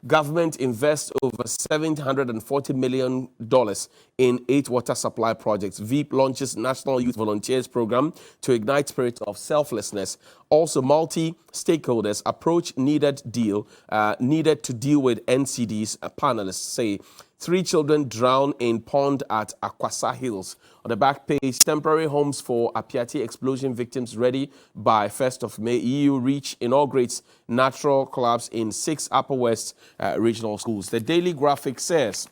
Government invests over $740 million in 8 water supply projects. Veep launches National Youth Volunteers Program to ignite spirit of selflessness. Also, multi-stakeholders approach needed to deal with NCDs. Panelists say 3 children drown in pond at Akwasa Hills. On the back page, temporary homes for Apiati explosion victims ready by 1st of May. EU reach inaugurates natural clubs in 6 Upper West regional schools. The Daily Graphic says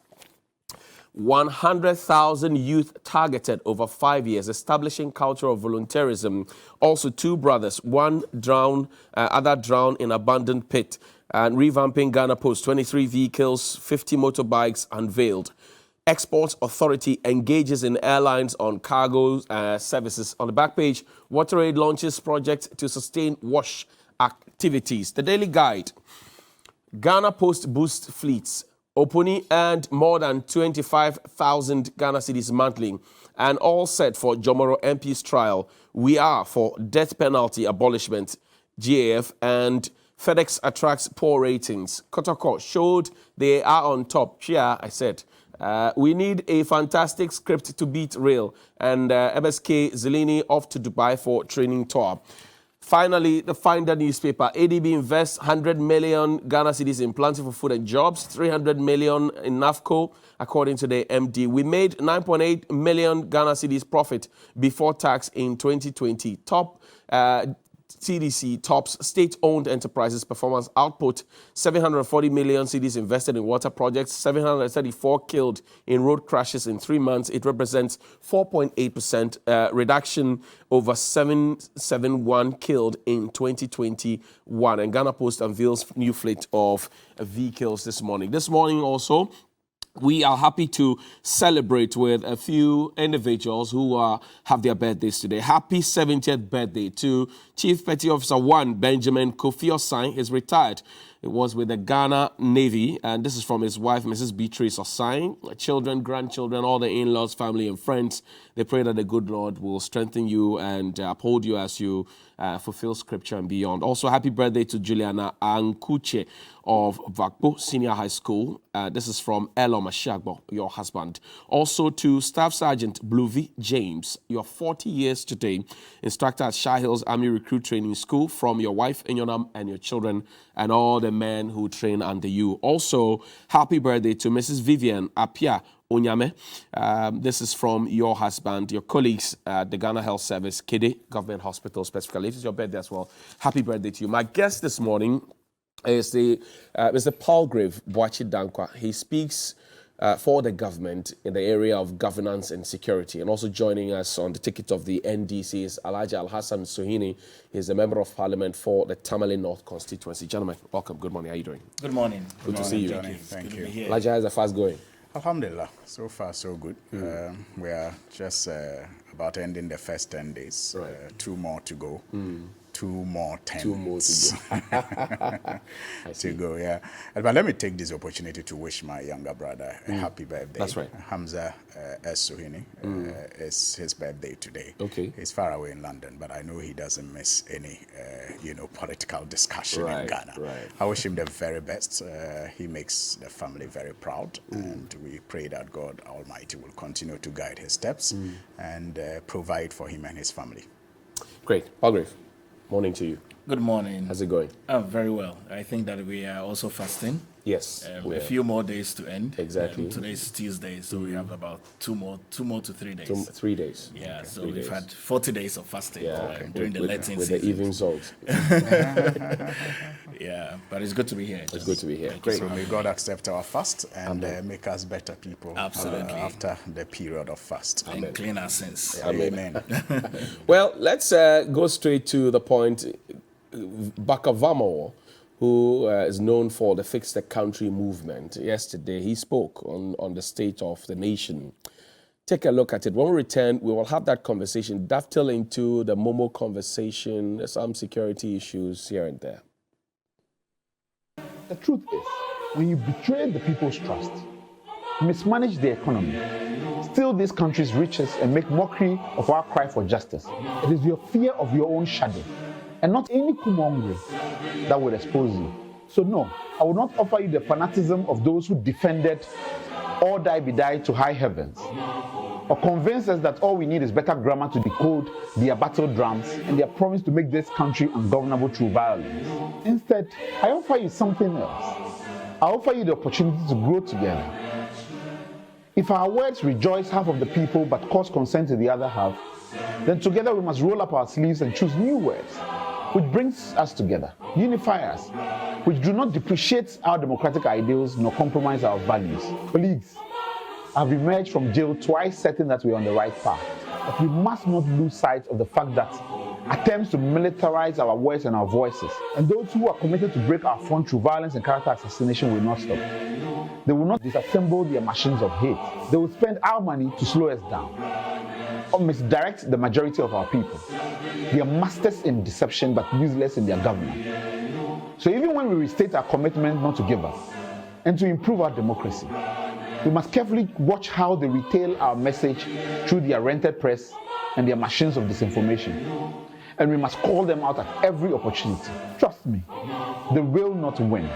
100,000 youth targeted over 5 years, establishing culture of volunteerism. Also, 2 brothers, one drowned, other drowned in abandoned pit. And revamping Ghana Post, 23 vehicles, 50 motorbikes unveiled. Exports Authority engages in airlines on cargo services. On the back page, WaterAid launches project to sustain wash activities. The Daily Guide, Ghana Post boosts fleets. Oponi earned more than 25,000 Ghana cedis monthly, and all set for Jomoro MP's trial. We are for death penalty abolishment. GAF and FedEx attracts poor ratings. Kotoko showed they are on top. Chia, I said. We need a fantastic script to beat rail. And MSK Zelini off to Dubai for training tour. Finally, the Finder newspaper. ADB invests 100 million Ghana cedis in plentiful food and jobs, 300 million in NAFCO, according to the MD. We made 9.8 million Ghana cedis profit before tax in 2020. Top CDC tops state-owned enterprises performance output, 740 million cedis invested in water projects, 734 killed in road crashes in 3 months. It represents 4.8% reduction over 771 killed in 2021. And Ghana Post unveils new fleet of vehicles this morning. This morning also, we are happy to celebrate with a few individuals who have their birthdays today. Happy 70th birthday to Chief Petty Officer 1 Benjamin Kofi Osai. He's retired. It was with the Ghana Navy, and this is from his wife, Mrs. Beatrice Osai. Children, grandchildren, all the in-laws, family, and friends. They pray that the good Lord will strengthen you and uphold you as you fulfill scripture and beyond. Also, happy birthday to Juliana Ankuche of Vakpo Senior High School. This is from Elo Mashagbo, your husband. Also to Staff Sergeant Bluvi James, your 40 years today. Instructor at Shah Hills Army Recruit Training School, from your wife Enyonam and your children and all the men who train under you. Also, happy birthday to Mrs. Vivian Apia Onyame. This is from your husband, your colleagues at the Ghana Health Service, Kede Government Hospital specifically. If it's your birthday as well, happy birthday to you. My guest this morning is Mr. Palgrave Boachi Dankwa. He speaks for the government in the area of governance and security. And also joining us on the ticket of the NDC is Alhaji Al-Hassan Suhini. He's a member of parliament for the Tamale North constituency. Gentlemen, welcome. Good morning. How are you doing? Good morning. Good to see you. Johnny. Thank you. Alhaji, how's the fast going? Alhamdulillah, so far so good. We are just about ending the first 10 days. Right. 2 more to go. 2 more 10. 2 more to go, yeah. But let me take this opportunity to wish my younger brother a happy birthday. That's right. Hamza S. Suhini. It's his birthday today. Okay. He's far away in London, but I know he doesn't miss any, political discussion in Ghana. Right. I wish him the very best. He makes the family very proud, and we pray that God Almighty will continue to guide his steps and provide for him and his family. Great. Palgrave, morning to you. Good morning. How's it going? Very well. I think that we are also fasting. Yes. A few more days to end. Exactly. Today's Tuesday, so we have about 2 more to 3 days. 3 days. Yeah, Okay. so 3 we've days. had 40 days of fasting during the Lenten with season. the evening salt. Yeah, but it's good to be here. It's good to be here. Great. So may God accept our fast and make us better people. Absolutely. After the period of fast. And clean our sins. Amen. Well, let's go straight to the point. Barker-Vormawor, who is known for the Fix the Country movement, yesterday he spoke on the state of the nation. Take a look at it. When we return, we will have that conversation, dovetail into the Momo conversation, some security issues here and there. The truth is, when you betray the people's trust, mismanage the economy, steal this country's riches and make mockery of our cry for justice, it is your fear of your own shadow and not any kumongre that would expose you. So no, I will not offer you the fanaticism of those who defended or die be died to high heavens, or convince us that all we need is better grammar to decode their battle drums and their promise to make this country ungovernable through violence. Instead, I offer you something else. I offer you the opportunity to grow together. If our words rejoice half of the people but cause concern to the other half, then together we must roll up our sleeves and choose new words, which brings us together, unify us, which do not depreciate our democratic ideals nor compromise our values. Colleagues, I've emerged from jail twice certain that we're on the right path. But we must not lose sight of the fact that attempts to militarize our words and our voices, and those who are committed to break our front through violence and character assassination will not stop. They will not disassemble their machines of hate. They will spend our money to slow us down or misdirect the majority of our people. They are masters in deception but useless in their government. So even when we restate our commitment not to give up and to improve our democracy, we must carefully watch how they retail our message through their rented press and their machines of disinformation. And we must call them out at every opportunity. Trust me, they will not win,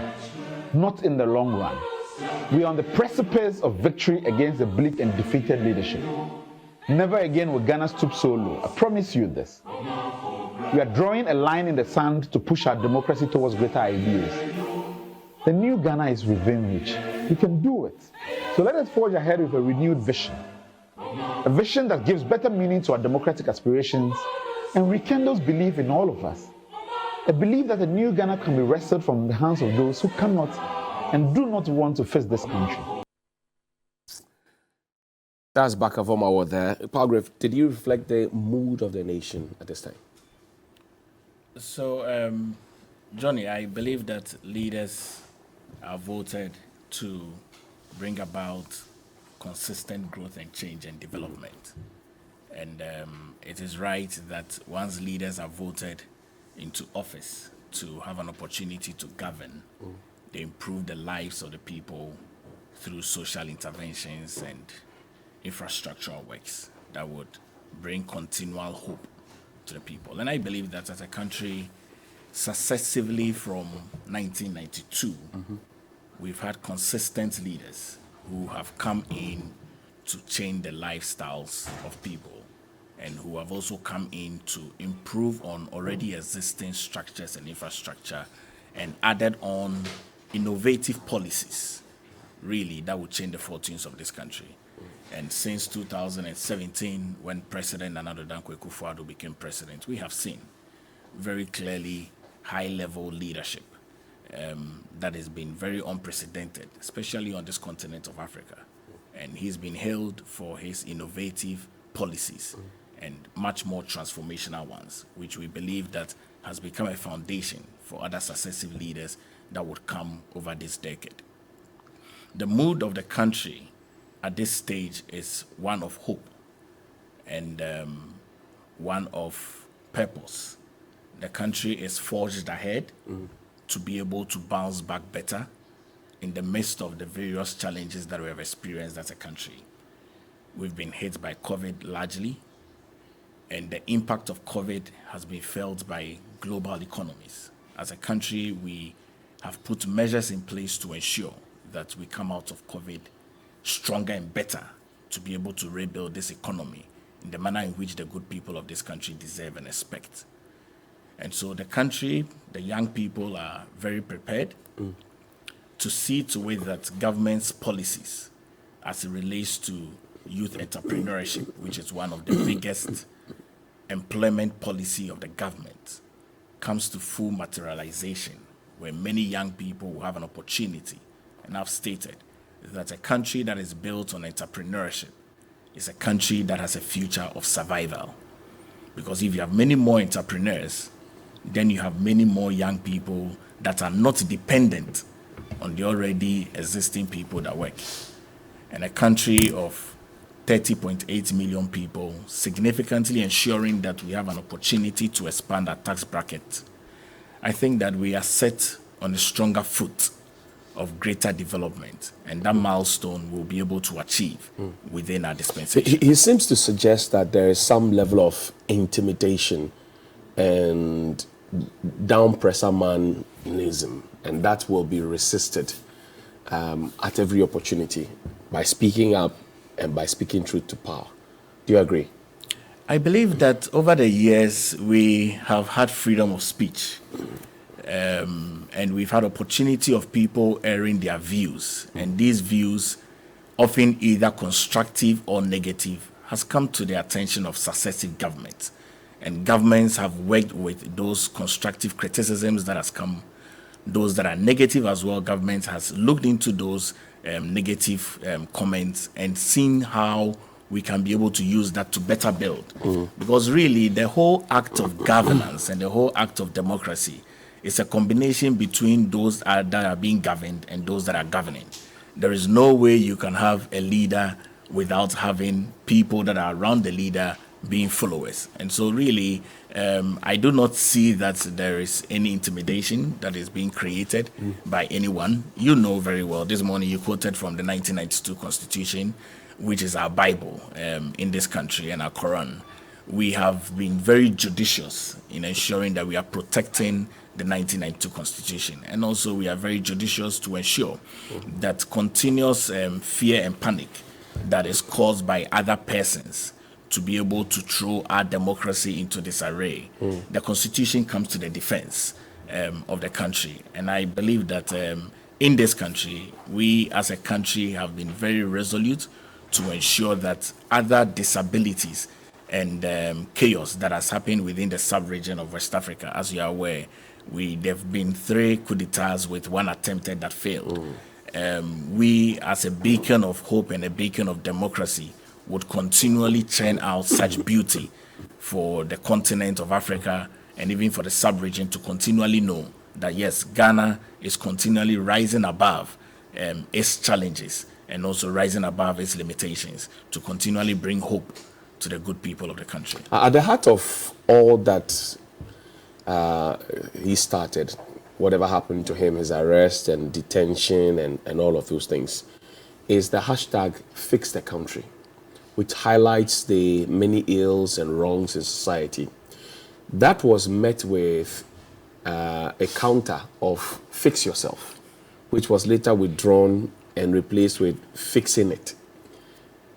not in the long run. We are on the precipice of victory against the bleak and defeated leadership. Never again will Ghana stoop so low. I promise you this. We are drawing a line in the sand to push our democracy towards greater ideals. The new Ghana is within reach. We can do it. So let us forge ahead with a renewed vision. A vision that gives better meaning to our democratic aspirations and rekindles belief in all of us. A belief that a new Ghana can be wrested from the hands of those who cannot and do not want to face this country. That's Barker-Vormawor there. Palgrave, did you reflect the mood of the nation at this time? So, Johnny, I believe that leaders are voted to bring about consistent growth and change and development. And it is right that once leaders are voted into office to have an opportunity to govern, they improve the lives of the people through social interventions and infrastructural works that would bring continual hope to the people. And I believe that as a country, successively from 1992, we've had consistent leaders who have come in to change the lifestyles of people and who have also come in to improve on already existing structures and infrastructure and added on innovative policies, really, that would change the fortunes of this country. And since 2017, when President Nana Addo Dankwa Akufo-Addo became president, we have seen very clearly high-level leadership that has been very unprecedented, especially on this continent of Africa. And he's been hailed for his innovative policies and much more transformational ones, which we believe that has become a foundation for other successive leaders that would come over this decade. The mood of the country at this stage is one of hope and one of purpose. The country is forged ahead to be able to bounce back better in the midst of the various challenges that we have experienced as a country. We've been hit by COVID largely, and the impact of COVID has been felt by global economies. As a country, we have put measures in place to ensure that we come out of COVID stronger and better to be able to rebuild this economy in the manner in which the good people of this country deserve and expect. And so the country, the young people are very prepared to see to it that government's policies as it relates to youth entrepreneurship, which is one of the biggest employment policy of the government, comes to full materialization, where many young people will have an opportunity. And I've stated that a country that is built on entrepreneurship is a country that has a future of survival. Because if you have many more entrepreneurs, then you have many more young people that are not dependent on the already existing people that work. And a country of 30.8 million people, significantly ensuring that we have an opportunity to expand our tax bracket. I think that we are set on a stronger foot of greater development, and that milestone we'll be able to achieve within our dispensation. He seems to suggest that there is some level of intimidation and down-pressure manism and that will be resisted at every opportunity by speaking up and by speaking truth to power. Do you agree? I believe that over the years we have had freedom of speech, and we've had opportunity of people airing their views, and these views, often either constructive or negative, has come to the attention of successive governments, and governments have worked with those constructive criticisms that has come. Those that are negative as well, government has looked into those negative comments and seen how we can be able to use that to better build. Because really, the whole act of governance and the whole act of democracy is a combination between those that are being governed and those that are governing. There is no way you can have a leader without having people that are around the leader being followers. And so really, I do not see that there is any intimidation that is being created by anyone. You know very well, this morning you quoted from the 1992 Constitution, which is our Bible in this country, and our Quran. We have been very judicious in ensuring that we are protecting the 1992 Constitution. And also we are very judicious to ensure that continuous fear and panic that is caused by other persons to be able to throw our democracy into disarray. The Constitution comes to the defense of the country. And I believe that in this country, we as a country have been very resolute to ensure that other disabilities and chaos that has happened within the sub-region of West Africa, as you are aware, there have been 3 coup d'etats with 1 attempted that failed. We, as a beacon of hope and a beacon of democracy, would continually churn out such beauty for the continent of Africa and even for the sub-region to continually know that, yes, Ghana is continually rising above its challenges and also rising above its limitations to continually bring hope to the good people of the country. At the heart of all that he started, whatever happened to him, his arrest and detention and all of those things, is the hashtag Fix the Country, which highlights the many ills and wrongs in society. That was met with a counter of Fix Yourself, which was later withdrawn and replaced with Fixing It.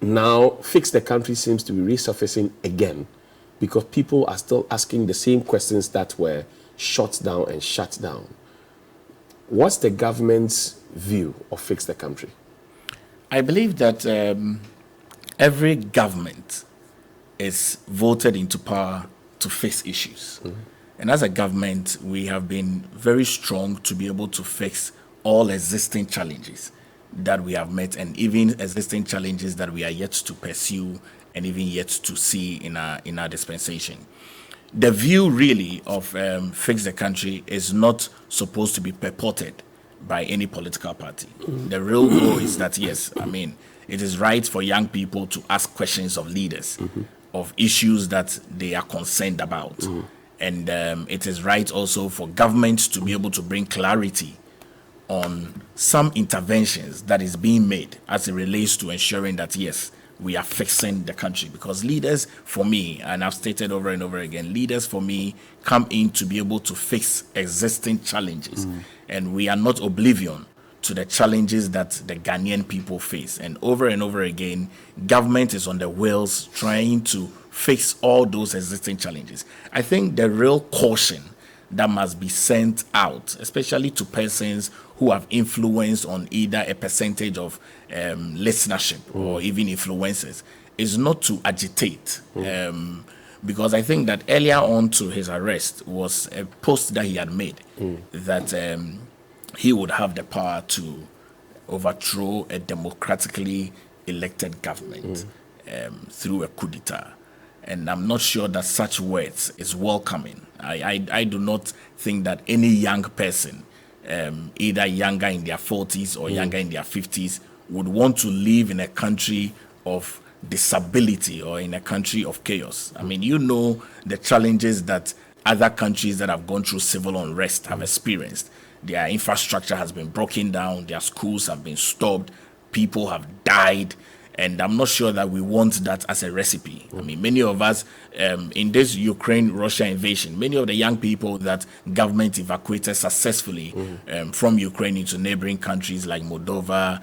Now, Fix the Country seems to be resurfacing again because people are still asking the same questions that were shut down and shut down. What's the government's view of Fix the Country? I believe that every government is voted into power to face issues. And as a government, we have been very strong to be able to fix all existing challenges that we have met and even existing challenges that we are yet to pursue and even yet to see in our dispensation. The view really of Fix the Country is not supposed to be purported by any political party. The real goal is that, yes, I mean, it is right for young people to ask questions of leaders, of issues that they are concerned about. And it is right also for governments to be able to bring clarity on some interventions that is being made as it relates to ensuring that, yes, we are fixing the country. Because leaders, for me, and I've stated over and over again, leaders for me come in to be able to fix existing challenges. And we are not oblivion to the challenges that the Ghanaian people face. And over again, government is on the wheels trying to fix all those existing challenges. I think the real caution that must be sent out, especially to persons who have influence on either a percentage of listenership or even influencers, is not to agitate. Because I think that earlier on to his arrest was a post that he had made that he would have the power to overthrow a democratically elected government through a coup d'etat. And I'm not sure that such words is welcoming. I do not think that any young person, either younger in their 40s or younger in their 50s, would want to live in a country of disability or in a country of chaos. I mean, you know the challenges that other countries that have gone through civil unrest have experienced. Their infrastructure has been broken down, their schools have been stopped, people have died, And I'm not sure that we want that as a recipe. I mean, many of us, in this Ukraine-Russia invasion, many of the young people that government evacuated successfully from Ukraine into neighboring countries like Moldova,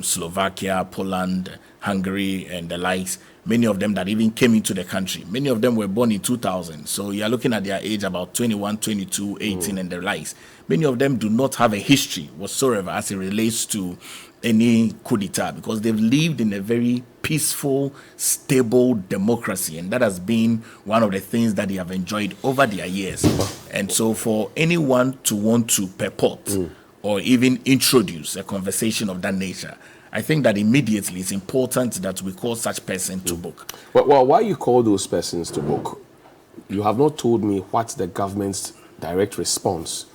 Slovakia, Poland, Hungary, and the likes, many of them that even came into the country, many of them were born in 2000. So you're looking at their age about 21, 22, 18, and the likes. Many of them do not have a history whatsoever as it relates to any coup d'etat, because they've lived in a very peaceful, stable democracy, and that has been one of the things that they have enjoyed over their years. And so for anyone to want to purport or even introduce a conversation of that nature, I think that immediately it's important that we call such person to book. Well, why you call those persons to book? You have not told me what the government's direct response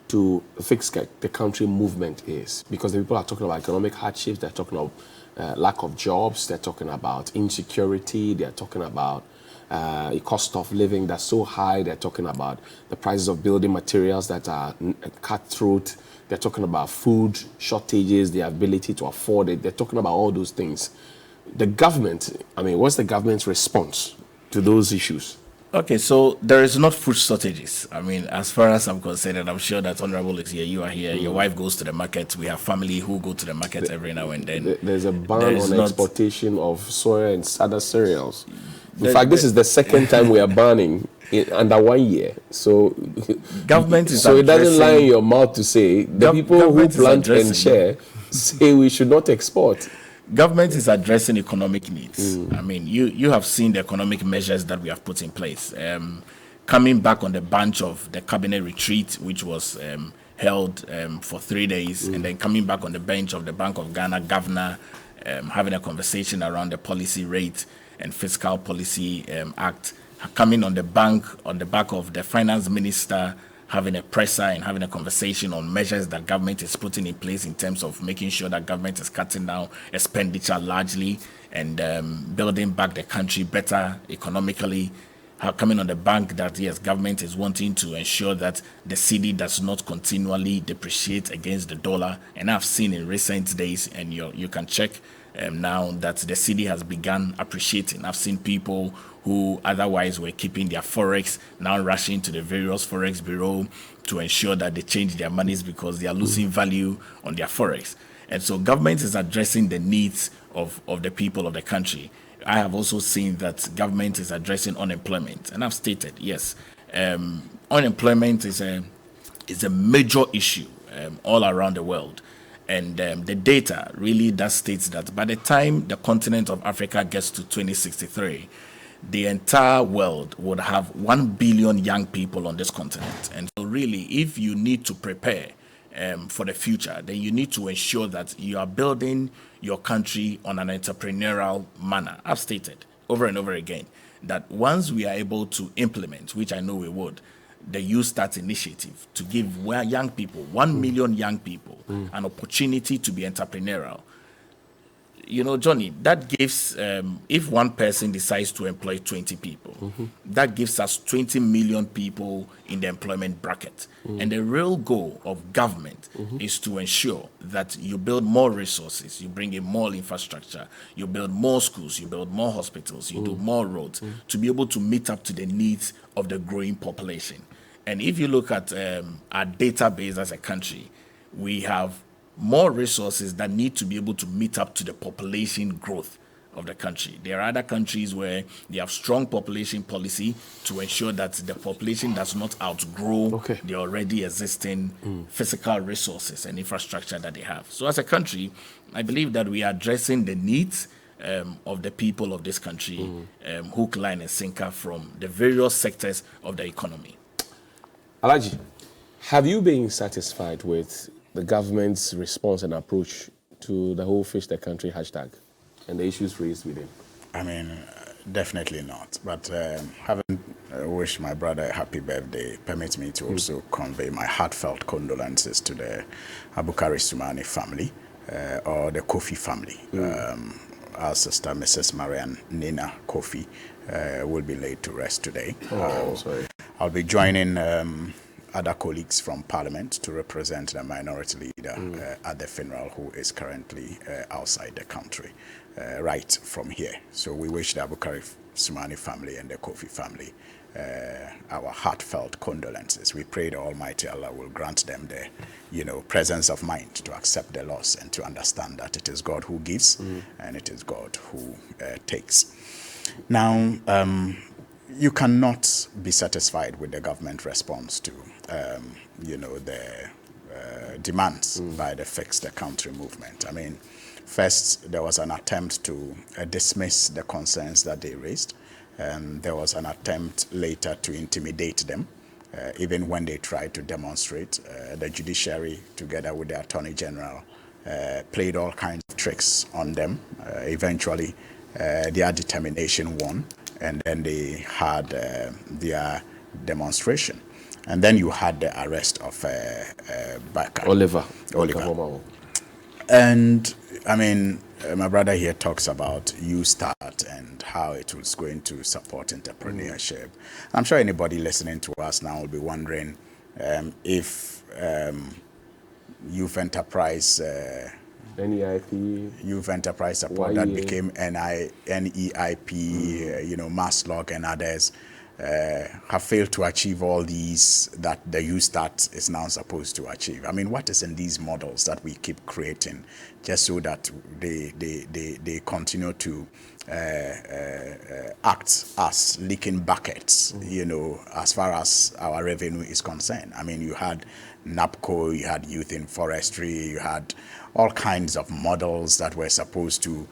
to fix the country movement is, because the people are talking about economic hardships, they're talking about lack of jobs, they're talking about insecurity, they're talking about a cost of living that's so high, they're talking about the prices of building materials that are cutthroat, they're talking about food shortages, the ability to afford it, they're talking about all those things. The government, I mean, what's the government's response to those issues? Okay, so there is not food shortages. I mean, as far as I'm concerned, and I'm sure that Honorable is here, you are here, your wife goes to the market, we have family who go to the market every now and then. There's a ban on exportation of soya and other cereals. In fact, this is the second time we are banning under 1 year. So government is so it doesn't lie in your mouth to say the people who plant and share say we should not export. Government is addressing economic needs. I mean, you have seen the economic measures that we have put in place. Coming back on the bunch of the cabinet retreat, which was held for 3 days, and then coming back on the bench of the Bank of Ghana governor, having a conversation around the policy rate and fiscal policy act, coming on the back of the finance minister, having a presser and having a conversation on measures that government is putting in place in terms of making sure that government is cutting down expenditure largely and building back the country better economically. Coming on the bank that, yes, government is wanting to ensure that the cedi does not continually depreciate against the dollar. And I've seen in recent days, and you can check now that the cedi has begun appreciating. I've seen people who otherwise were keeping their forex now rushing to the various forex bureau to ensure that they change their monies because they are losing value on their forex. And so government is addressing the needs of the people of the country. I have also seen that government is addressing unemployment, and I've stated, yes, unemployment is a major issue all around the world. And the data really does state that by the time the continent of Africa gets to 2063, the entire world would have 1 billion young people on this continent. And so really, if you need to prepare for the future, then you need to ensure that you are building your country on an entrepreneurial manner. I've stated over and over again that once we are able to implement, which I know we would, the Youth Start initiative to give young people, 1 million young people, an opportunity to be entrepreneurial. You know, Johnny, that gives, if one person decides to employ 20 people, that gives us 20 million people in the employment bracket. And the real goal of government is to ensure that you build more resources, you bring in more infrastructure, you build more schools, you build more hospitals, you do more roads to be able to meet up to the needs of the growing population. And if you look at our database as a country, we have more resources that need to be able to meet up to the population growth of the country. There are other countries where they have strong population policy to ensure that the population does not outgrow the already existing physical resources and infrastructure that they have. So as a country, I believe that we are addressing the needs of the people of this country, hook, line, and sinker from the various sectors of the economy. Alhaji, have you been satisfied with the government's response and approach to the whole Fish the Country hashtag and the issues raised within? I mean, definitely not. But having wished my brother a happy birthday permits me to also convey my heartfelt condolences to the Abukari Sumani family or the Kofi family. Our sister, Mrs. Marian Nina Kofi, will be laid to rest today. Sorry. I'll be joining other colleagues from Parliament to represent the minority leader at the funeral, who is currently outside the country, right from here. So we wish the Barker-Vormawor family and the Kofi family our heartfelt condolences. We pray the Almighty Allah will grant them the, presence of mind to accept the loss and to understand that it is God who gives and it is God who takes. Now, you cannot be satisfied with the government response to, the demands by the Fix the Country movement. I mean, first, there was an attempt to dismiss the concerns that they raised. There was an attempt later to intimidate them, even when they tried to demonstrate. The judiciary, together with the Attorney General, played all kinds of tricks on them. Eventually, their determination won, and then they had their demonstration. And then you had the arrest of Barker-Vormawor. And I mean, my brother here talks about You Start and how it was going to support entrepreneurship. I'm sure anybody listening to us now will be wondering if Youth Enterprise NEIP, Youth Enterprise Support that became NEIP, Maslock and others have failed to achieve all these that the You Start is now supposed to achieve. I mean, what is in these models that we keep creating just so that they continue to act as leaking buckets, as far as our revenue is concerned? I mean, you had NAPCO, you had Youth in Forestry, you had all kinds of models that were supposed to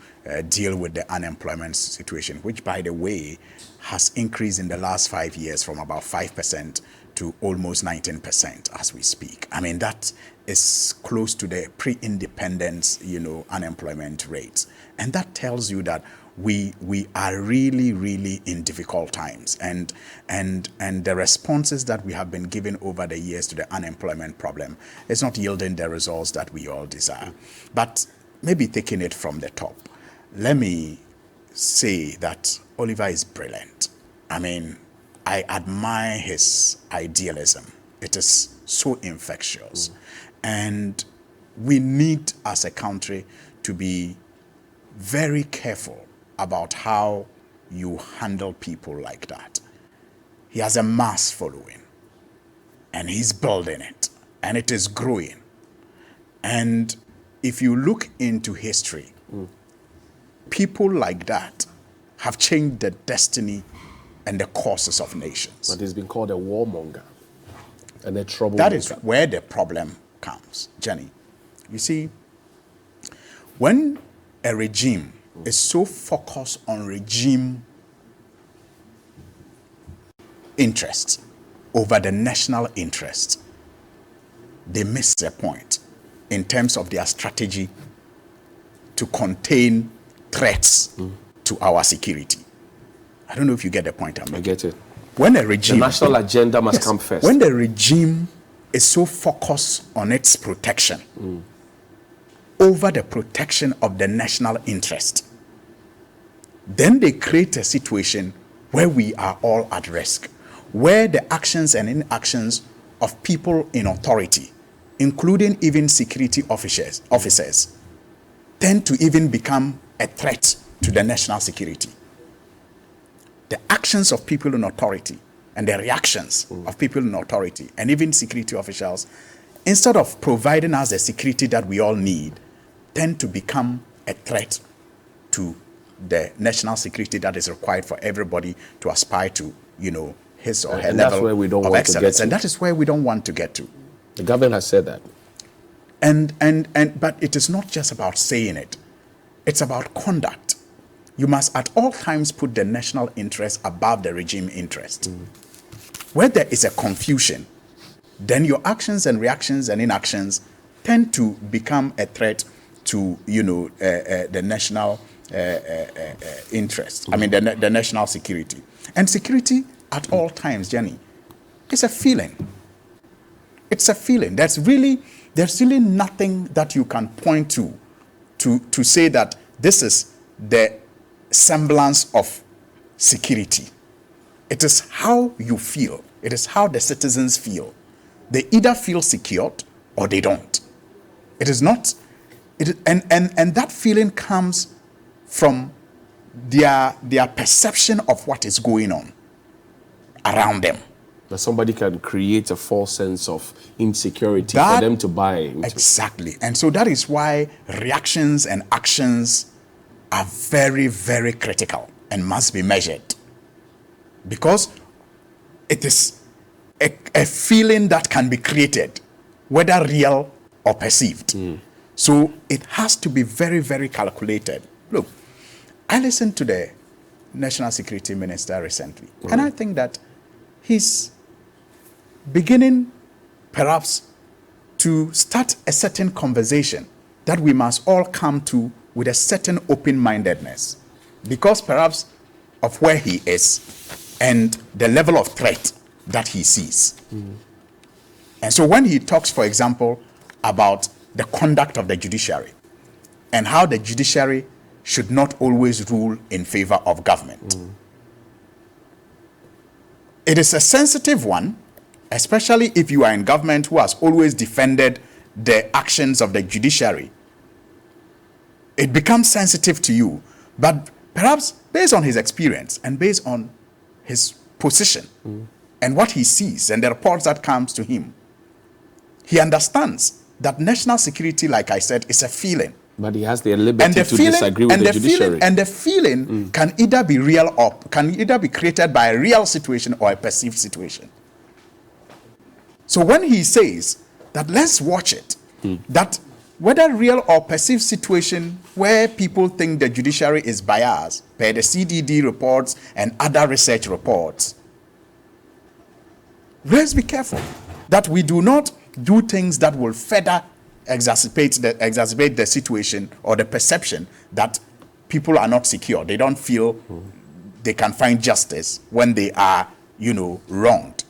deal with the unemployment situation, which, by the way, has increased in the last 5 years from about 5% to almost 19% as we speak. I mean, that is close to the pre-independence, unemployment rates. And that tells you that we are really, really in difficult times. And the responses that we have been given over the years to the unemployment problem is not yielding the results that we all desire. But maybe taking it from the top, let me say that Oliver is brilliant. I mean, I admire his idealism. It is so infectious. And we need, as a country, to be very careful about how you handle people like that. He has a mass following, and he's building it, and it is growing. And if you look into history, people like that have changed the destiny and the courses of nations. But he's been called a warmonger and a troublemaker. That is where the problem comes, Jenny. You see, when a regime is so focused on regime interests over the national interest, they miss their point in terms of their strategy to contain threats to our security. I don't know if you get the point I'm making. I get it. When a regime... The national agenda must come first. When the regime is so focused on its protection over the protection of the national interest, then they create a situation where we are all at risk, where the actions and inactions of people in authority, including even security officers, tend to even become a threat to the national security. The actions of people in authority and the reactions of people in authority and even security officials, instead of providing us the security that we all need, tend to become a threat to the national security that is required for everybody to aspire to, his or her and level that's where we don't of want excellence. to get to. And that is where we don't want to get to. The government has said that. But it is not just about saying it. It's about conduct. You must at all times put the national interest above the regime interest. Where there is a confusion, then your actions and reactions and inactions tend to become a threat to, the national interest. I mean, the national security. And security at all times, Jenny, is a feeling. It's a feeling. There's really nothing that you can point to say that this is the semblance of security. It is how you feel. It is how the citizens feel They either feel secured or they don't. It is not, and that feeling comes from their perception of what is going on around them. That somebody can create a false sense of insecurity for them to buy into. Exactly. And so that is why reactions and actions are very, very critical and must be measured. Because it is a feeling that can be created, whether real or perceived. So it has to be very, very calculated. Look, I listened to the National Security Minister recently, and I think that he's beginning perhaps to start a certain conversation that we must all come to with a certain open-mindedness, because perhaps of where he is and the level of threat that he sees. And so when he talks, for example, about the conduct of the judiciary and how the judiciary should not always rule in favor of government, it is a sensitive one, especially if you are in government who has always defended the actions of the judiciary. It becomes sensitive to you, but perhaps based on his experience and based on his position and what he sees and the reports that comes to him, he understands that national security, like I said, is a feeling. But he has the liberty to disagree with the judiciary. And the feeling can either be real or can either be created by a real situation or a perceived situation. So when he says that let's watch it, that whether real or perceived situation where people think the judiciary is biased per the CDD reports and other research reports, let's be careful that we do not do things that will further exacerbate the situation or the perception that people are not secure. They don't feel they can find justice when they are, wronged.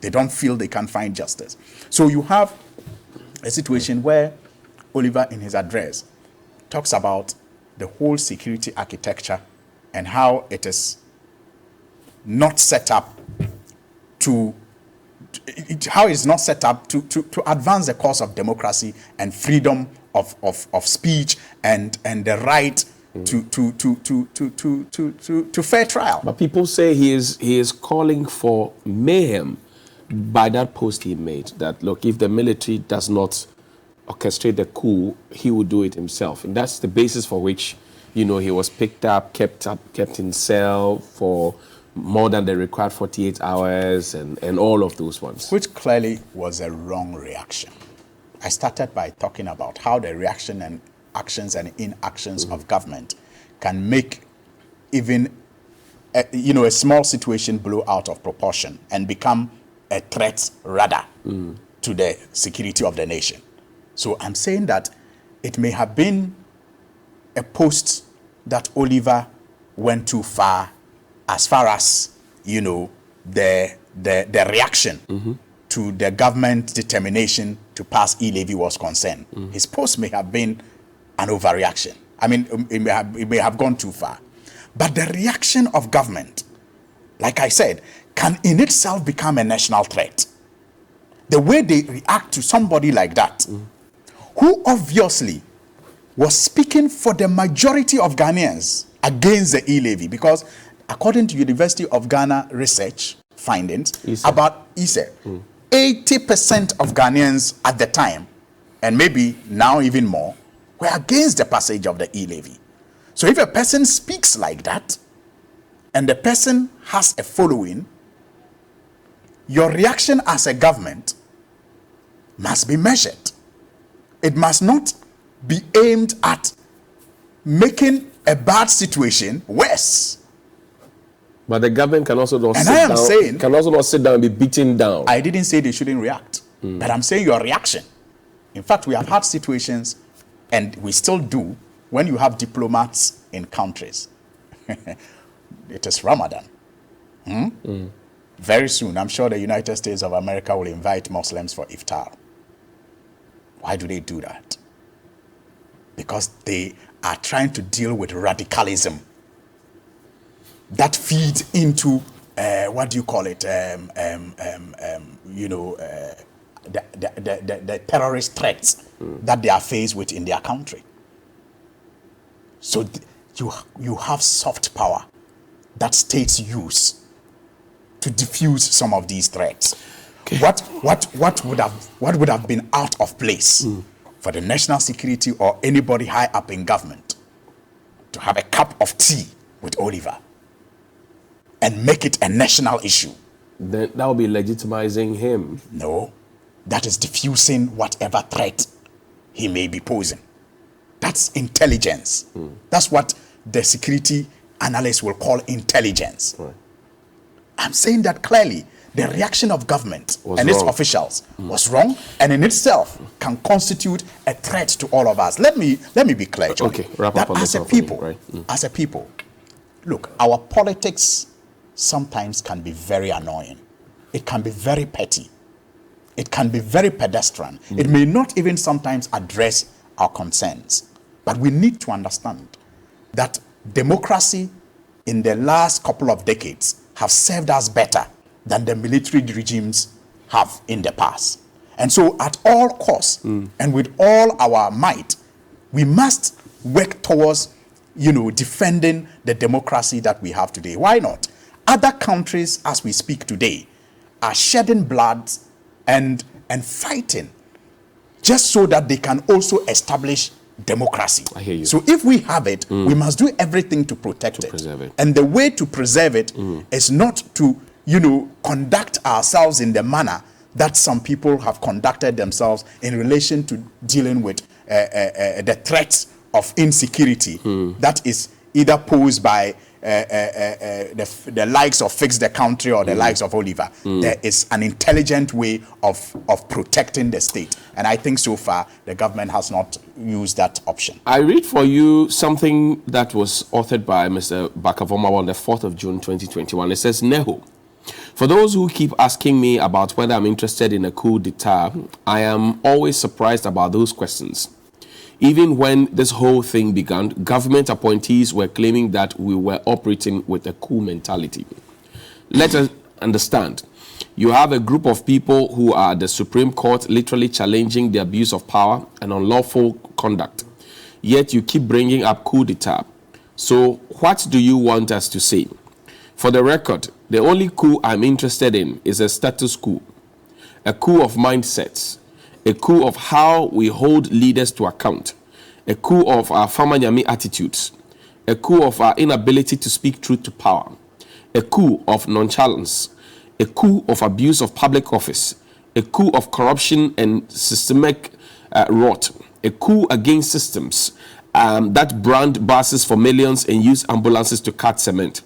They don't feel they can find justice. So you have a situation where Oliver, in his address, talks about the whole security architecture and how it is not set up to advance the cause of democracy and freedom of speech and the right to fair trial. But people say he is calling for mayhem by that post he made, that look, if the military does not orchestrate the coup, he will do it himself. And that's the basis for which, he was picked up, kept in cell for more than the required 48 hours and all of those ones. Which clearly was a wrong reaction. I started by talking about how the reaction and actions and inactions of government can make even a small situation blow out of proportion and become a threat rather to the security of the nation. So I'm saying that it may have been a post that Oliver went too far as the reaction to the government determination to pass e-levy was concerned. His post may have been an overreaction. I mean, it may have gone too far. But the reaction of government, like I said, can in itself become a national threat. The way they react to somebody like that, who obviously was speaking for the majority of Ghanaians against the e-levy, because according to University of Ghana research findings, about 80% of Ghanaians at the time, and maybe now even more, were against the passage of the e-levy. So if a person speaks like that, and the person has a following, your reaction as a government must be measured. It must not be aimed at making a bad situation worse. But the government can also not sit down and be beaten down. I didn't say they shouldn't react, but I'm saying your reaction. In fact, we have had situations, and we still do, when you have diplomats in countries. It is Ramadan. Very soon, I'm sure the United States of America will invite Muslims for iftar. Why do they do that? Because they are trying to deal with radicalism that feeds into what do you call it? The terrorist threats that they are faced with in their country. So you have soft power that states use to diffuse some of these threats. Okay. What would have been out of place for the national security or anybody high up in government to have a cup of tea with Oliver and make it a national issue? Then that would be legitimizing him. No, that is diffusing whatever threat he may be posing. That's intelligence. That's what the security analysts will call intelligence. Right. I'm saying that clearly. The reaction of government and its officials was wrong, and in itself can constitute a threat to all of us. Let me be clear, Johnny, okay, wrap up on as a people, right? As a people, look, our politics sometimes can be very annoying. It can be very petty. It can be very pedestrian. It may not even sometimes address our concerns. But we need to understand that democracy in the last couple of decades have served us better than the military regimes have in the past. And so at all costs and with all our might, we must work towards, defending the democracy that we have today. Why not? Other countries, as we speak today, are shedding blood and fighting just so that they can also establish democracy. I hear you. So if we have it, we must do everything to protect it. Preserve it. And the way to preserve it is not to conduct ourselves in the manner that some people have conducted themselves in relation to dealing with the threats of insecurity that is either posed by the likes of Fix the Country or the likes of Oliver. There is an intelligent way of protecting the state. And I think so far the government has not used that option. I read for you something that was authored by Mr. Barker-Vormawor on the 4th of June 2021. It says, Neho, for those who keep asking me about whether I'm interested in a coup d'etat, I am always surprised about those questions. Even when this whole thing began, government appointees were claiming that we were operating with a coup mentality. Let us understand. You have a group of people who are at the Supreme Court literally challenging the abuse of power and unlawful conduct. Yet you keep bringing up coup d'etat. So what do you want us to say? For the record, the only coup I'm interested in is a status quo, a coup of mindsets, a coup of how we hold leaders to account, a coup of our Famanyami attitudes, a coup of our inability to speak truth to power, a coup of nonchalance, a coup of abuse of public office, a coup of corruption and systemic rot, a coup against systems that brand buses for millions and use ambulances to cut cement.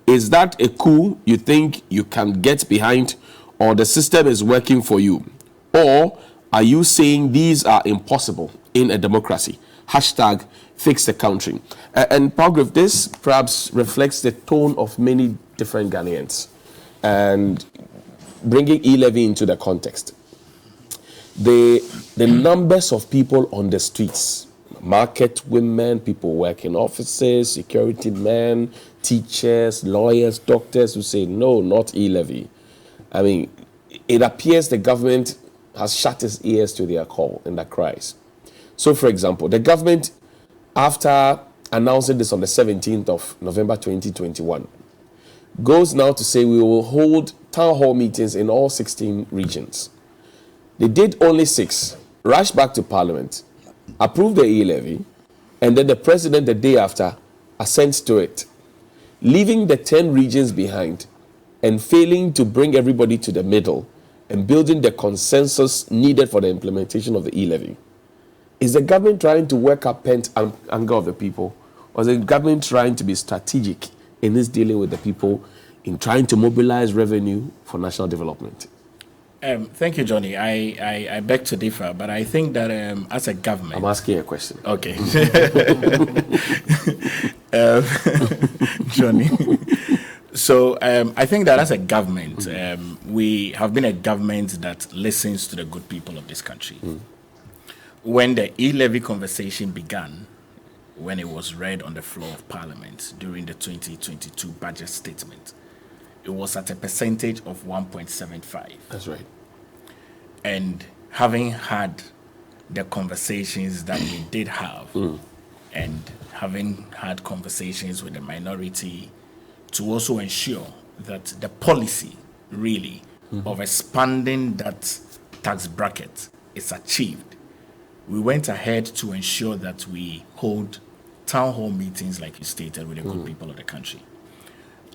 Is that a coup you think you can get behind, or the system is working for you? Or are you saying these are impossible in a democracy? Hashtag fix the country. And Palgrave, this perhaps reflects the tone of many different Ghanaians. And bringing e-levy into the context, the numbers of people on the streets, market women, people working offices, security men, teachers, lawyers, doctors who say, no, not e-levy. I mean, it appears the government has shut its ears to their call and their cries. So, for example, the government, after announcing this on the 17th of November 2021, goes now to say we will hold town hall meetings in all 16 regions. They did only 6, rushed back to Parliament, approved the e-levy, and then the president the day after assents to it, leaving the 10 regions behind and failing to bring everybody to the middle and building the consensus needed for the implementation of the e-levy. Is the government trying to work up pent anger of the people, or is the government trying to be strategic in this dealing with the people in trying to mobilize revenue for national development? Thank you, Johnny. I beg to differ, but I think that as a government... I'm asking a question. Okay. Johnny. So I think that as a government, we have been a government that listens to the good people of this country. When the e-levy conversation began, when it was read on the floor of Parliament during the 2022 budget statement, it was at a percentage of 1.75. That's right. And having had the conversations that we did have, and having had conversations with the minority to also ensure that the policy really of expanding that tax bracket is achieved, we went ahead to ensure that we hold town hall meetings, like you stated, with the good people of the country.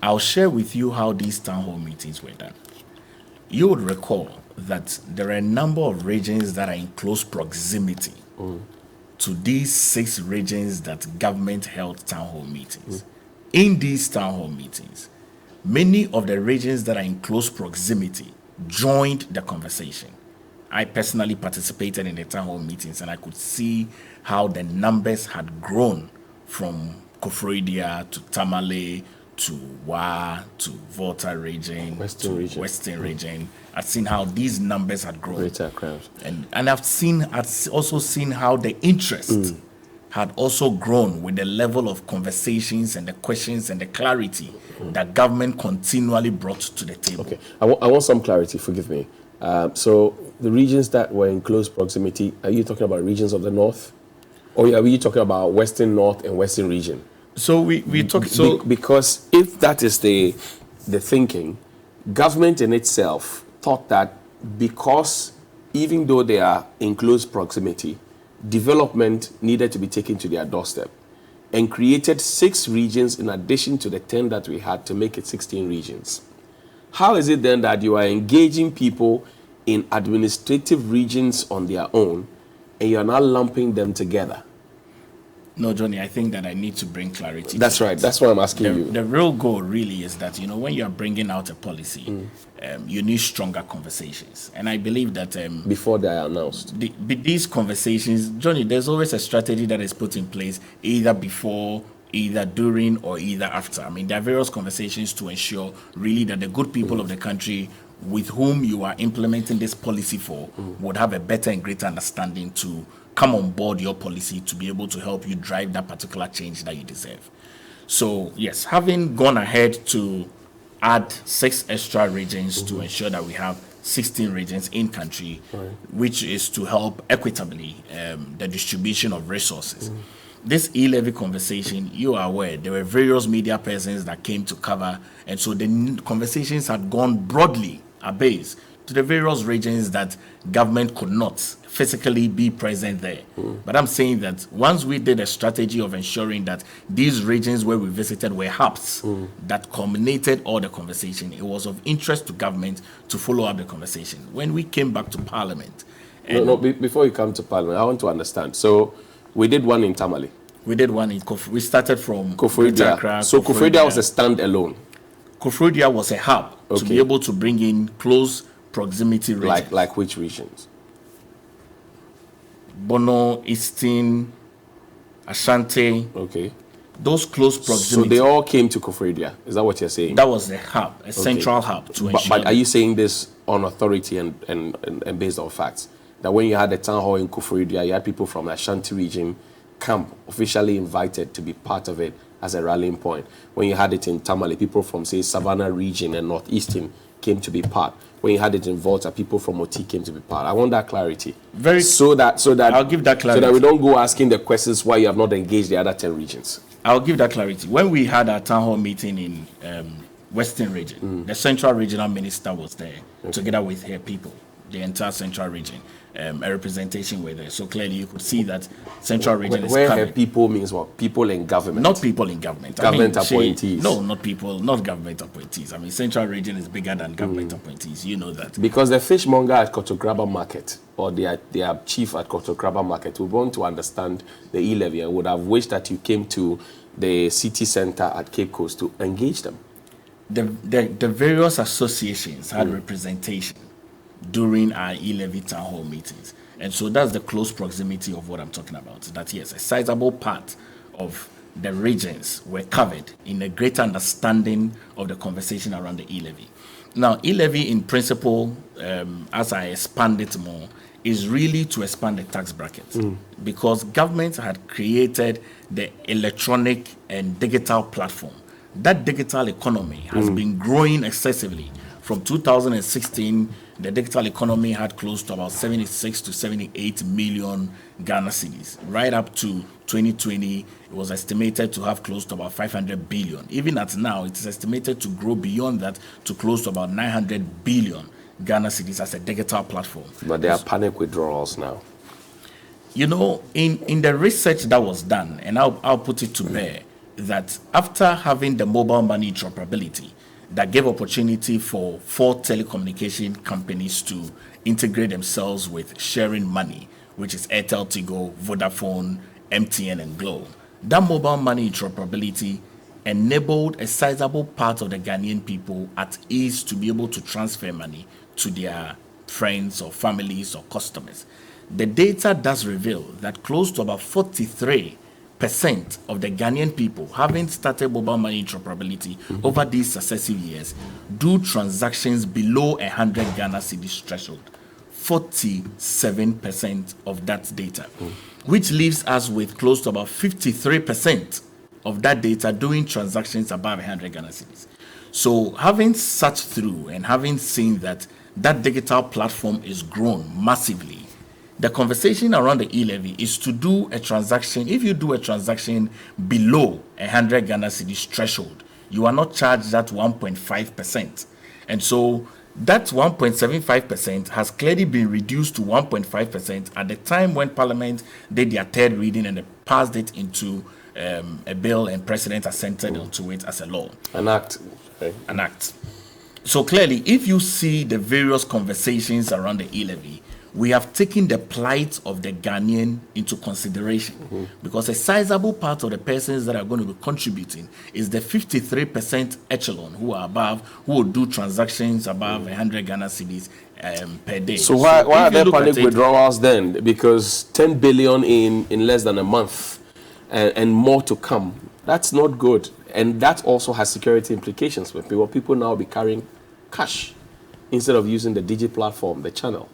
I'll share with you how these town hall meetings were done. You would recall that there are a number of regions that are in close proximity to these 6 regions that government held town hall meetings. In these town hall meetings, many of the regions that are in close proximity joined the conversation. I personally participated in the town hall meetings, and I could see how the numbers had grown from Kofroidia to Tamale to Wa to Volta region, Western region. I've seen how these numbers had grown. Greater crowds. And I've also seen how the interest had also grown with the level of conversations and the questions and the clarity that government continually brought to the table. Okay, I want some clarity, forgive me. So the regions that were in close proximity, are you talking about regions of the north? Or are you talking about Western North and Western region? So we talk because if that is the thinking, government in itself thought that because even though they are in close proximity, development needed to be taken to their doorstep, and created 6 regions in addition to the 10 that we had to make it 16 regions. How is it then that you are engaging people in administrative regions on their own and you're not lumping them together? No, Johnny, I think that I need to bring clarity. That's right. That's why I'm asking you. The real goal really is that, when you're bringing out a policy, you need stronger conversations. And I believe that... before they are announced. These conversations, Johnny, there's always a strategy that is put in place, either before, either during, or either after. I mean, there are various conversations to ensure really that the good people of the country with whom you are implementing this policy for would have a better and greater understanding to come on board your policy to be able to help you drive that particular change that you deserve. So, yes, having gone ahead to add 6 extra regions to ensure that we have 16 regions in country, which is to help equitably the distribution of resources. This e-levy conversation, you are aware, there were various media persons that came to cover, and so the conversations had gone broadly abase to the various regions that government could not physically be present there. But I'm saying that once we did a strategy of ensuring that these regions where we visited were hubs that culminated all the conversation, it was of interest to government to follow up the conversation. When we came back to Parliament... Before you come to Parliament, I want to understand. So we did one in Tamale. We did one in we started from Kofroidia. So Kofroidia was a standalone. Kofroidia was a hub to be able to bring in close proximity regions. Like which regions? Bono, Eastern, Ashanti. Okay. Those close proximity. So they all came to Kofroidia. Is that what you're saying? That was the hub, a central hub to ensure. But are you saying this on authority and based on facts? That when you had the town hall in Kofroidia, you had people from the Ashanti region camp officially invited to be part of it as a rallying point. When you had it in Tamale, people from, say, Savannah region and Northeastern came to be part. When you had it in Volta, people from Oti came to be part. I want that clarity. So that I'll give that clarity. So that we don't go asking the questions why you have not engaged the other 10 regions. I'll give that clarity. When we had our town hall meeting in Western region, the Central Regional Minister was there together with her people, the entire Central region. A representation were there. So clearly you could see that Central region is where covered. her people means what? People in government? Not people in government. Government appointees? No, not people, not government appointees. I mean, Central region is bigger than government appointees. You know that. Because the fishmonger at Kotokraba Market or their chief at Kotokraba Market would want to understand the e-levy and would have wished that you came to the city center at Cape Coast to engage them. The various associations had representation during our e-levy town hall meetings. And so that's the close proximity of what I'm talking about. That yes, a sizable part of the regions were covered in a greater understanding of the conversation around the e-levy. Now, e-levy in principle, as I expand it more, is really to expand the tax bracket because government had created the electronic and digital platform that digital economy has been growing excessively. From 2016, the digital economy had close to about 76 to 78 million Ghana cedis. Right up to 2020, it was estimated to have close to about 500 billion. Even at now, it is estimated to grow beyond that to close to about 900 billion Ghana cedis as a digital platform. But there are panic withdrawals now. You know, in the research that was done, and I'll put it to bear, that after having the mobile money interoperability, that gave opportunity for 4 telecommunication companies to integrate themselves with sharing money, which is Airtel, Tigo, Vodafone, MTN, and Glo. That mobile money interoperability enabled a sizable part of the Ghanaian people at ease to be able to transfer money to their friends or families or customers. The data does reveal that close to about 43% of the Ghanaian people, having started mobile money interoperability over these successive years, do transactions below 100 Ghana cedis threshold. 47% of that data, which leaves us with close to about 53% of that data doing transactions above 100 Ghana cedis. So having searched through and having seen that that digital platform is grown massively, the conversation around the e-levy is to do a transaction. If you do a transaction below 100 Ghana cedis threshold, you are not charged that 1.5%. And so that 1.75% has clearly been reduced to 1.5% at the time when Parliament did their third reading and they passed it into a bill, and President assented onto it as a law. An act. Okay. An act. So clearly, if you see the various conversations around the e-levy, we have taken the plight of the Ghanaian into consideration, because a sizable part of the persons that are going to be contributing is the 53% echelon who are above, who will do transactions above 100 Ghana cedis per day. So why are there panic withdrawals then? Because 10 billion in less than a month and more to come. That's not good. And that also has security implications for people. People now be carrying cash instead of using the digi platform, the channel.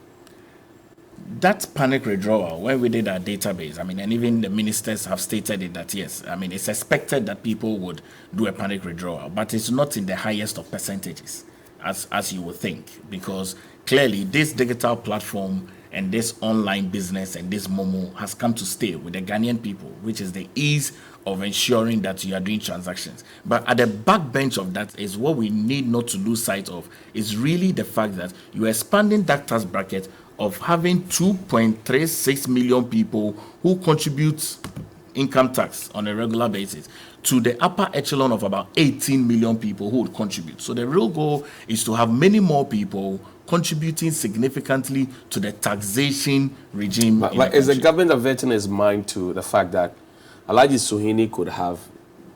That panic withdrawal, when we did our database, I mean, and even the ministers have stated it that, yes, I mean, it's expected that people would do a panic withdrawal, but it's not in the highest of percentages, as you would think, because clearly this digital platform and this online business and this Momo has come to stay with the Ghanaian people, which is the ease of ensuring that you are doing transactions. But at the backbench of that is what we need not to lose sight of, is really the fact that you are expanding that tax bracket of having 2.36 million people who contribute income tax on a regular basis to the upper echelon of about 18 million people who would contribute. So the real goal is to have many more people contributing significantly to the taxation regime. But is the government averting its mind to the fact that Alhaji Suhini could have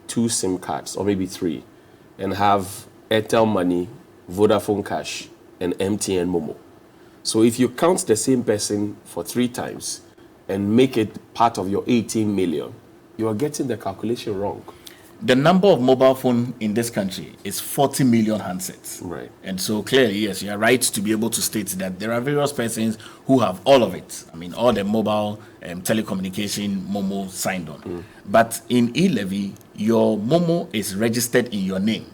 2 SIM cards, or maybe 3, and have Airtel Money, Vodafone Cash, and MTN Momo? So if you count the same person for 3 times and make it part of your 18 million, you are getting the calculation wrong. The number of mobile phones in this country is 40 million handsets. Right. And so clearly, yes, you are right to be able to state that there are various persons who have all of it. I mean, all the mobile telecommunication Momo signed on. But in e-levy, your Momo is registered in your name.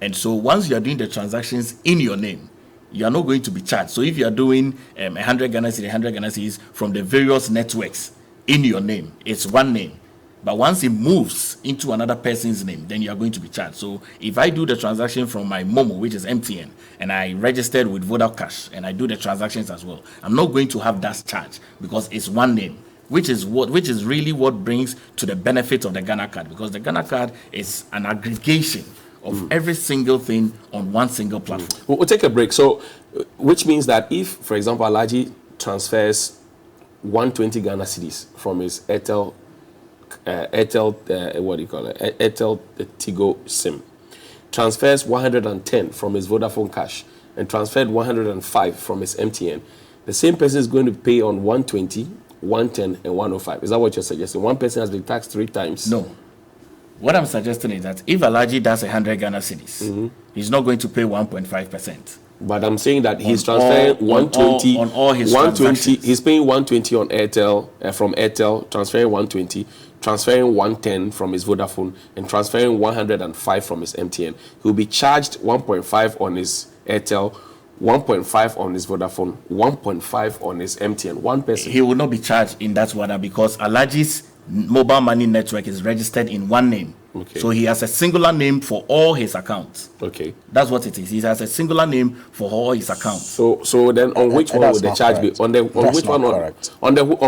And so once you are doing the transactions in your name, you are not going to be charged. So if you are doing 100 Ghana cedis, 100 Ghana cedis from the various networks in your name, it's one name. But once it moves into another person's name, then you are going to be charged. So if I do the transaction from my Momo, which is MTN, and I registered with Vodafone Cash, and I do the transactions as well, I'm not going to have that charge because it's one name, which is really what brings to the benefit of the Ghana card, because the Ghana card is an aggregation of every single thing on one single platform. We'll take a break. So, which means that if, for example, Alhaji transfers 120 Ghana cedis from his Airtel Tigo SIM, transfers 110 from his Vodafone Cash, and transferred 105 from his MTN, the same person is going to pay on 120, 110, and 105. Is that what you're suggesting? One person has been taxed 3 times? No. What I'm suggesting is that if Alhaji does 100 Ghana cedis, he's not going to pay 1.5%. But I'm saying that he's transferring 120 on all his 120. transactions. He's paying 120 on Airtel from Airtel, transferring 120, transferring 110 from his Vodafone, and transferring 105 from his MTN. He'll be charged 1.5 on his Airtel, 1.5 on his Vodafone, 1.5 on his MTN. One person. He will not be charged in that order because Alaji's mobile money network is registered in one name. Okay. So he has a singular name for all his accounts. Okay. That's what it is. He has a singular name for all his accounts. So then on which one would the charge be? On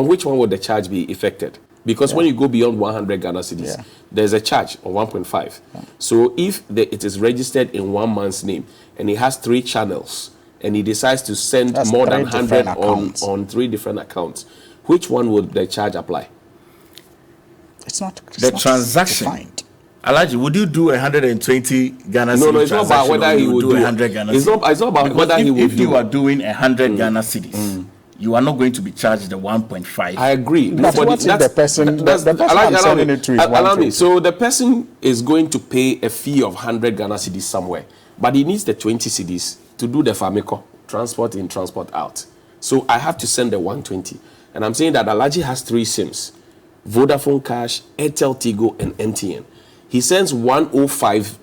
which one would the charge be affected? Because when you go beyond 100 Ghana cedis, there's a charge of 1.5. So if it is registered in one man's name and he has 3 channels and he decides to send more than 100 on 3 different accounts, which one would the charge apply? It's not the transaction. Defined. Alaji, would you do 120 Ghana cedis? No, it's not about whether he would do 100 Ghana cedis. It's not about whether he would do. If you are doing 100 Ghana cedis, you are not going to be charged the 1.5. I agree. But what if the person I'm sending it to is allow me. So the person is going to pay a fee of 100 Ghana cedis somewhere, but he needs the 20 cedis to do the Famiko, transport in, transport out. So I have to send the 120. And I'm saying that Alaji has 3 SIMs, Vodafone Cash, Airtel Tigo, and MTN. He sends 105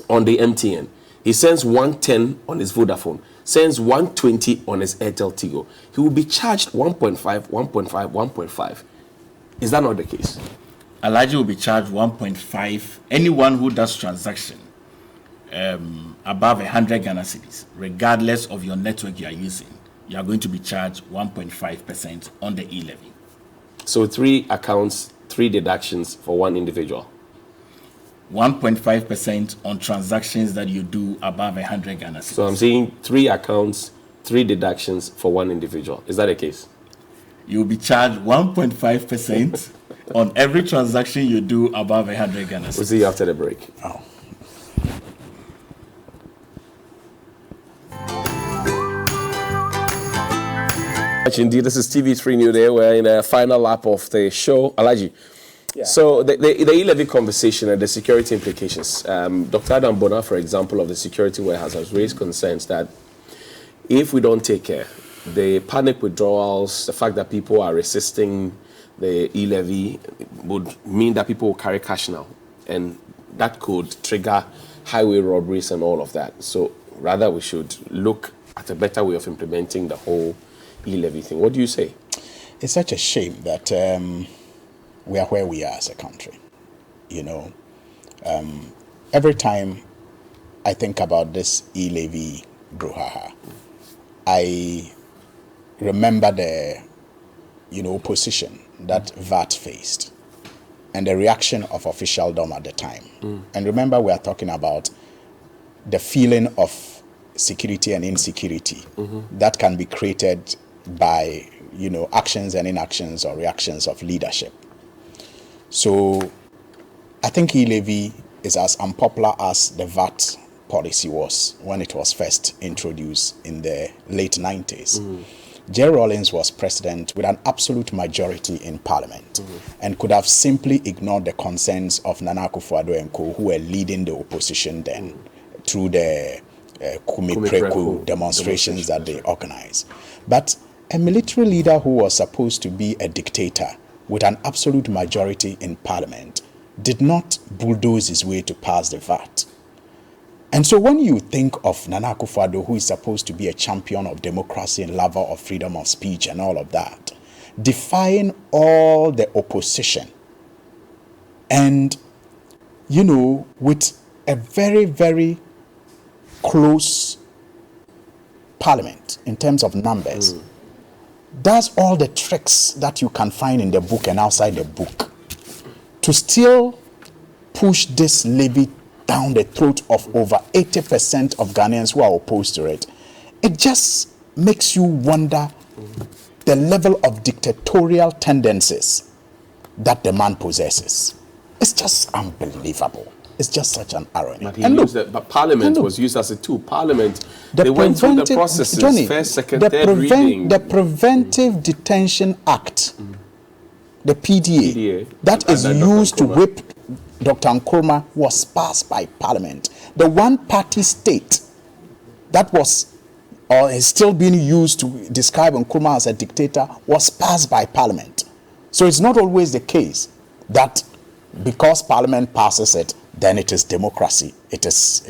on the MTN. He sends 110 on his Vodafone. Sends 120 on his Airtel Tigo. He will be charged 1.5, 1.5, 1.5. Is that not the case? Alaji will be charged 1.5. Anyone who does transaction above 100 Ghana cedis, regardless of your network you are using, you are going to be charged 1.5% on the e-levy. So 3 accounts, 3 deductions for one individual. 1.5% on transactions that you do above 100 Ghana cedis. So I'm saying 3 accounts, 3 deductions for one individual. Is that the case? You will be charged 1.5% on every transaction you do above 100 Ghana cedis. We'll see you after the break. Oh. Indeed, this is TV3Newday. We're in the final lap of the show. Alaji. Yeah. So the e-levy conversation and the security implications. Dr. Adam Bona, for example, of the security warehouse has raised concerns that if we don't take care, the panic withdrawals, the fact that people are resisting the e-levy would mean that people will carry cash now. And that could trigger highway robberies and all of that. So rather we should look at a better way of implementing the whole e-levy thing. What do you say? It's such a shame that we are where we are as a country. You know, every time I think about this e-levy brouhaha, I remember the, opposition that VAT faced and the reaction of officialdom at the time. And remember, we are talking about the feeling of security and insecurity that can be created by, actions and inactions or reactions of leadership. So I think e-levy is as unpopular as the VAT policy was when it was first introduced in the late 90s. J. Rawlings was president with an absolute majority in parliament and could have simply ignored the concerns of Nana Akufo-Addo and Co., who were leading the opposition then through the Kumipreku demonstrations that they organized. But a military leader who was supposed to be a dictator with an absolute majority in parliament did not bulldoze his way to pass the VAT. And so when you think of Nana Akufo-Addo, who is supposed to be a champion of democracy and lover of freedom of speech and all of that, defying all the opposition and, with a very, very close parliament in terms of numbers, does all the tricks that you can find in the book and outside the book to still push this levy down the throat of over 80% of Ghanaians who are opposed to it. It just makes you wonder the level of dictatorial tendencies that the man possesses. It's just unbelievable. It's just such an irony. But Parliament was used as a tool. Parliament, they went through the processes, Johnny, first, second, third reading. The Preventive Detention Act, the PDA, that is used to whip Dr. Nkrumah, was passed by Parliament. The one-party state that was or is still being used to describe Nkrumah as a dictator, was passed by Parliament. So it's not always the case that because Parliament passes it, then it is democracy. It is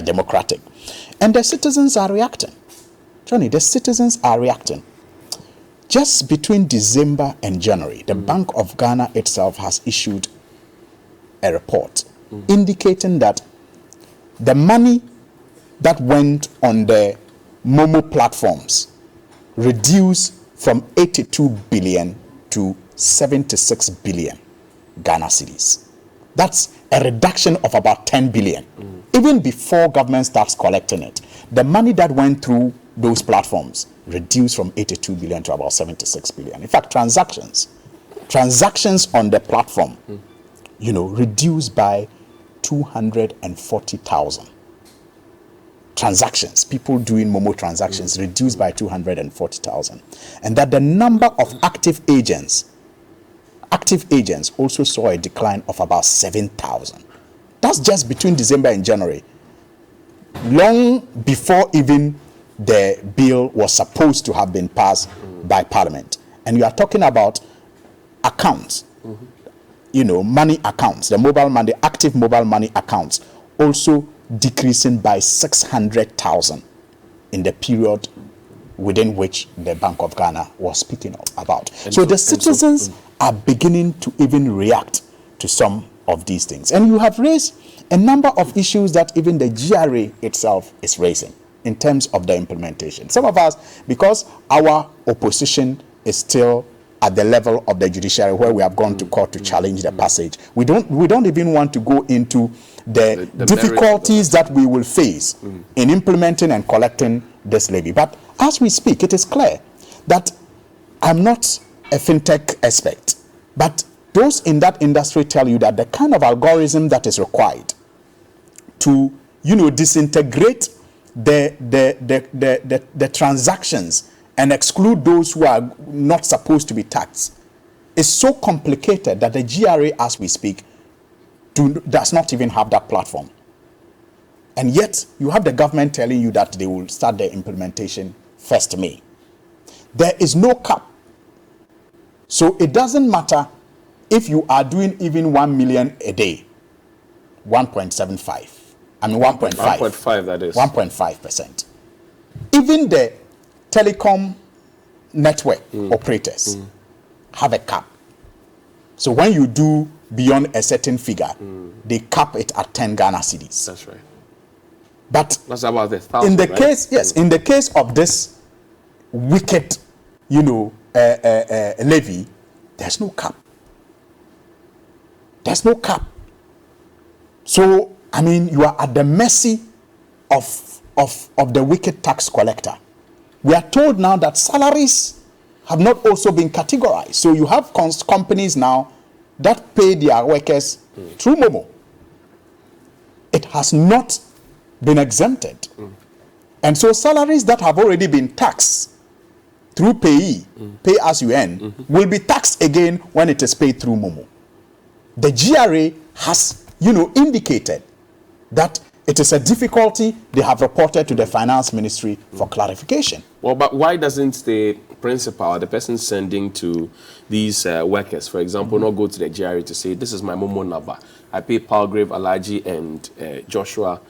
democratic. And the citizens are reacting. Johnny, the citizens are reacting. Just between December and January, the Bank of Ghana itself has issued a report indicating that the money that went on the Momo platforms reduced from 82 billion to 76 billion Ghana cedis. That's a reduction of about 10 billion. Even before government starts collecting it, the money that went through those platforms reduced from 82 billion to about 76 billion. In fact, transactions on the platform, reduced by 240,000. Transactions, people doing Momo transactions, reduced by 240,000. And that the number of active agents also saw a decline of about 7,000. That's just between December and January, long before even the bill was supposed to have been passed by Parliament. And you are talking about accounts, money accounts, the active mobile money accounts also decreasing by 600,000 in the period within which the Bank of Ghana was speaking about. So the citizens are beginning to even react to some of these things. And you have raised a number of issues that even the GRA itself is raising in terms of the implementation. Some of us, because our opposition is still at the level of the judiciary, where we have gone to court to challenge the passage, we don't even want to go into the difficulties that we will face in implementing and collecting this levy. But as we speak, it is clear that I'm not a fintech expert, but those in that industry tell you that the kind of algorithm that is required to disintegrate the transactions and exclude those who are not supposed to be taxed is so complicated that the GRA, as we speak, does not even have that platform. And yet you have the government telling you that they will start their implementation 1st May. There is no cap. So it doesn't matter if you are doing even 1 million a day, 1.75. I mean 1.5. 1.5, that is. 1.5%. Even the telecom network operators have a cap. So when you do beyond a certain figure, they cap it at 10 Ghana cedis. That's right. But that's about 1,000, in the right? case, yes, in the case of this wicked, levy, there's no cap. There's no cap. So, I mean, you are at the mercy of the wicked tax collector. We are told now that salaries have not also been categorized. So you have companies now that pay their workers through Momo. It has not been exempted. And so salaries that have already been taxed through pay as you earn, will be taxed again when it is paid through Momo. The GRA has, indicated that it is a difficulty they have reported to the Finance Ministry for clarification. Well, but why doesn't the principal, the person sending to these workers, for example, not go to the GRA to say, this is my Momo number. I pay Palgrave, Alaji, and Joshua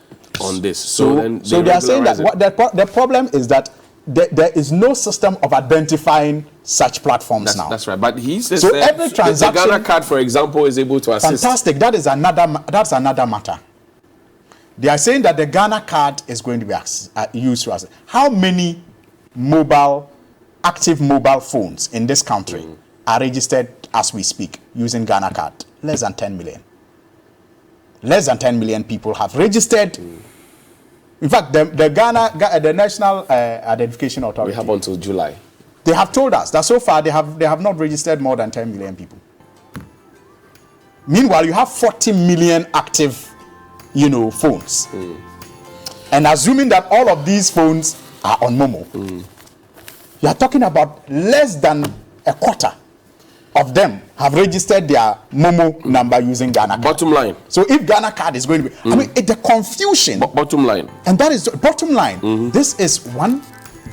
on this. So they are saying that the problem is that there is no system of identifying such platforms now. That's right. But he says so every transaction, the Ghana card, for example, is able to assist. Fantastic. That's another matter. They are saying that the Ghana card is going to be used to assist. How many active mobile phones in this country are registered as we speak using Ghana card? Less than 10 million. Less than 10 million people have registered. In fact, the National Identification Authority, we have until July. They have told us that so far they have not registered more than 10 million people. Meanwhile, you have 40 million active, phones. And assuming that all of these phones are on Momo, you are talking about less than a quarter of them have registered their Momo number using Ghana card. Bottom line. So if Ghana card is going to be, I mean, the confusion. Bottom line. And that is bottom line. This is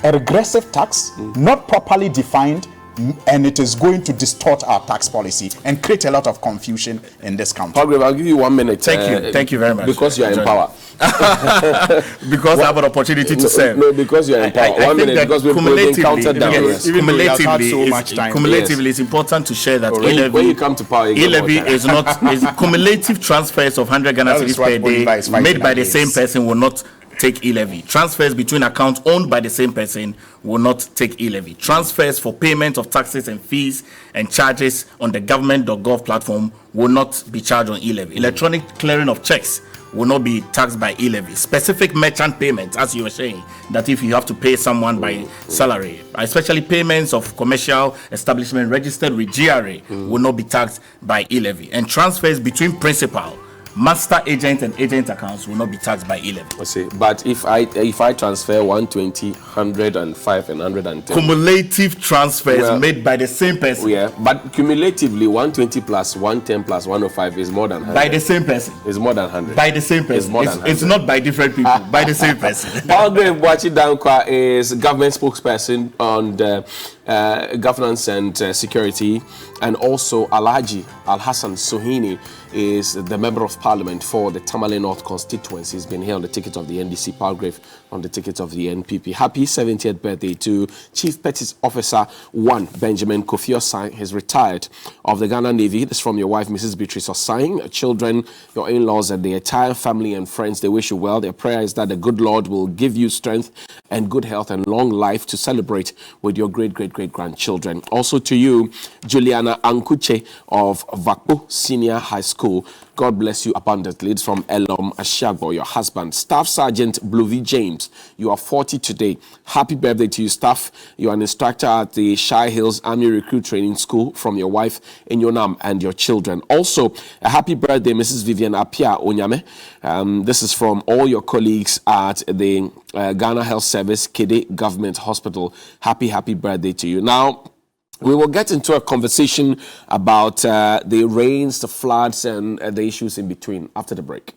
a regressive tax, not properly defined, and it is going to distort our tax policy and create a lot of confusion in this country. Palgrave, I'll give you 1 minute. Thank you very much. Because you are in power. Because I have an opportunity to serve. No, because you are in power. 1 minute, because we've encountered that. Cumulatively, it's important to share that when you come to power, e-levy is not is cumulative transfers of 100 Ghana cedis per day made by the same person will not take e-levy. Transfers between accounts owned by the same person will not take e-levy. Transfers for payment of taxes and fees and charges on the government.gov platform will not be charged on e-levy. Electronic clearing of checks will not be taxed by e-levy. Specific merchant payments, as you were saying, that if you have to pay someone by salary, especially payments of commercial establishment registered with GRA, will not be taxed by e-levy. And transfers between principal, master agent and agent accounts will not be taxed by e-levy. See, but if I transfer 120, 105 and 110, cumulative transfers made by the same person. Yeah, but cumulatively 120 plus 110 plus 105 is more than 100. By the same person. It's more than 100. By the same person. It's more than 100. It's not by different people. By the same person. Palgrave Dankwa is government spokesperson on the governance and security, and also Alhaji Al-Hassan Sohini is the member of parliament for the Tamale North constituency. He's been here on the ticket of the NDC, Palgrave on the ticket of the NPP. Happy 70th birthday to Chief Petty Officer 1 Benjamin Kofi Osai. He's retired of the Ghana Navy. This is from your wife, Mrs. Beatrice Osai. Children, your in-laws and the entire family and friends, they wish you well. Their prayer is that the good Lord will give you strength and good health and long life to celebrate with your great-great-great-grandchildren. Also to you, Juliana Ankuche of Vakpo Senior High School. God bless you abundantly. It's from Elom Ashagbo, your husband. Staff Sergeant Bluvi James, you are 40 today. Happy birthday to you, Staff. You are an instructor at the Shire Hills Army Recruit Training School, from your wife Inyonam and your children. Also, a happy birthday, Mrs. Vivian Apia Onyame. This is from all your colleagues at the Ghana Health Service, Kede Government Hospital. Happy birthday to you. Now, we will get into a conversation about the rains, the floods, and the issues in between after the break.